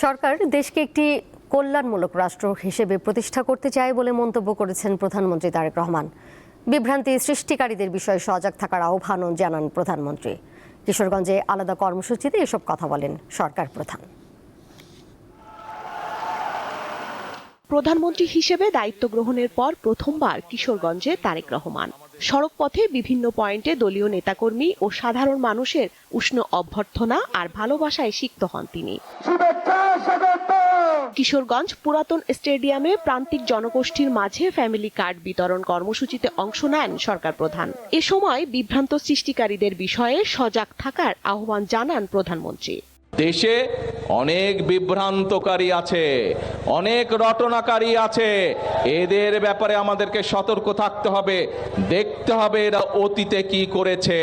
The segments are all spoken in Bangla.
সরকার দেশকে একটি কল্যাণমূলক রাষ্ট্র হিসেবে প্রতিষ্ঠা করতে চায় বলে মন্তব্য করেছেন প্রধানমন্ত্রী তারেক রহমান। বিভ্রান্তি সৃষ্টিকারীদের বিষয়ে সজাগ থাকার আহ্বানও জানান প্রধানমন্ত্রী। কিশোরগঞ্জে আলাদা কর্মসূচিতে এসব কথা বলেন সরকার প্রধান। প্রধানমন্ত্রী হিসেবে দায়িত্ব গ্রহণের পর প্রথমবার কিশোরগঞ্জে তারেক রহমান। সড়ক পথে বিভিন্ন পয়েন্টে দলীয় নেতাকর্মী ও সাধারণ মানুষের উষ্ণ অভ্যর্থনা আর ভালোবাসায় সিক্ত হন তিনি। কিশোরগঞ্জ পুরাতন স্টেডিয়ামে প্রান্তিক জনগোষ্ঠীর মাঝে ফ্যামিলি কার্ড বিতরণ কর্মসূচিতে অংশ নেন সরকার প্রধান। এ সময় বিভ্রান্ত সৃষ্টিকারীদের বিষয়ে সজাগ থাকার আহ্বান জানান প্রধানমন্ত্রী। দেশে অনেক বিভ্রান্তকারী আছে, অনেক রটনাকারী আছে। এদের ব্যাপারে আমাদেরকে সতর্ক থাকতে হবে, দেখতে হবে এরা অতীতে কি করেছে।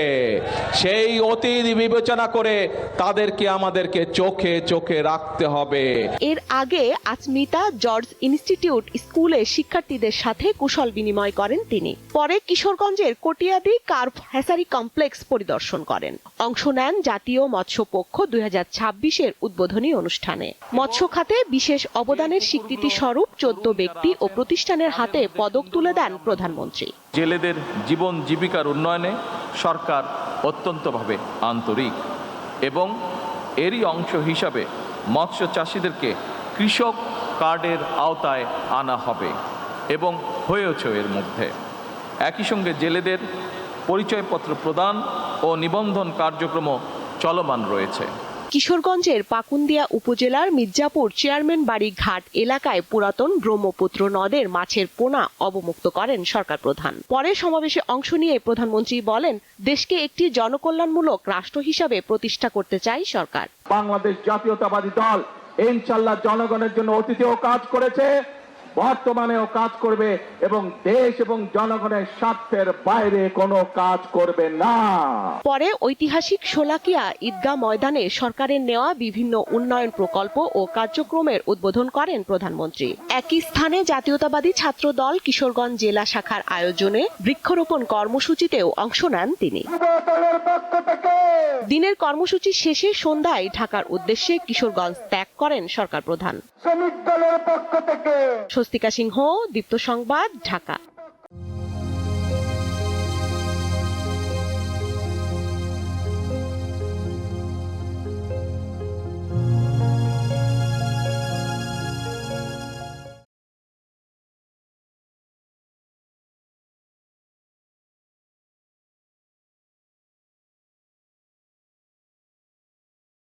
সেই অতীত বিবেচনা করে তাদেরকে আমাদেরকে চোখে চোখে রাখতে হবে। এর আগে আচমিতা জর্জ ইনস্টিটিউট স্কুলে শিক্ষার্থীদের সাথে কুশল বিনিময় করেন তিনি। পরে কিশোরগঞ্জের কটিয়াদি কার্ভ হ্যাচারি কমপ্লেক্স পরিদর্শন করেন। অংশ নেন জাতীয় মৎস্য পক্ষ 2026-এর উদ্বোধনী অনুষ্ঠানে। মৎস্য খাতে বিশেষ অবদানের স্বীকৃতি স্বরূপ 14 ব্যক্তি ও প্রতিষ্ঠানের হাতে পদক তুলে দেন প্রধানমন্ত্রী। জেলেদের জীবন জীবিকার উন্নয়নে সরকার অত্যন্তভাবে আন্তরিক এবং এরই অংশ হিসাবে মৎস্য চাষিদেরকে কৃষক কার্ডের আওতায় আনা হবে এবং হয়েছে এর মধ্যে। একই সঙ্গে জেলেদের পরিচয়পত্র প্রদান ও নিবন্ধন কার্যক্রম চলমান রয়েছে। কিশোরগঞ্জের পাকুন্দিয়া উপজেলার মির্জাপুর চেয়ারম্যান বাড়ি ঘাট এলাকায় পুরাতন ব্রহ্মপুত্র নদের মাছের পোনা অবমুক্ত করেন সরকার প্রধান। পরে সমাবেশে অংশ নিয়ে প্রধানমন্ত্রী বলেন, দেশকে একটি জনকল্যাণমূলক রাষ্ট্র হিসাবে প্রতিষ্ঠা করতে চাই সরকার। বাংলাদেশ জাতীয়তাবাদী দল ইনশাআল্লাহ জনগণের জন্য অতীতেও কাজ করেছে, বর্তমানেও কাজ করবে এবং দেশ এবং জনগণের স্বার্থের বাইরে কোনো কাজ করবে না। পরে ঐতিহাসিক শোলাকিয়া ঈদগাহ ময়দানে সরকারের নেওয়া বিভিন্ন উন্নয়ন প্রকল্প ও কার্যক্রমের উদ্বোধন করেন প্রধানমন্ত্রী। একই স্থানে জাতীয়তাবাদী ছাত্র দল কিশোরগঞ্জ জেলা শাখার আয়োজনে বৃক্ষরোপণ কর্মসূচিতেও অংশ নেন তিনি। দিনের কর্মসূচি শেষে সন্ধ্যায় ঢাকার উদ্দেশ্যে কিশোরগঞ্জ ত্যাগ করেন সরকার প্রধান। স্বস্তিকা সিংহ, দীপ্ত সংবাদ, ঢাকা।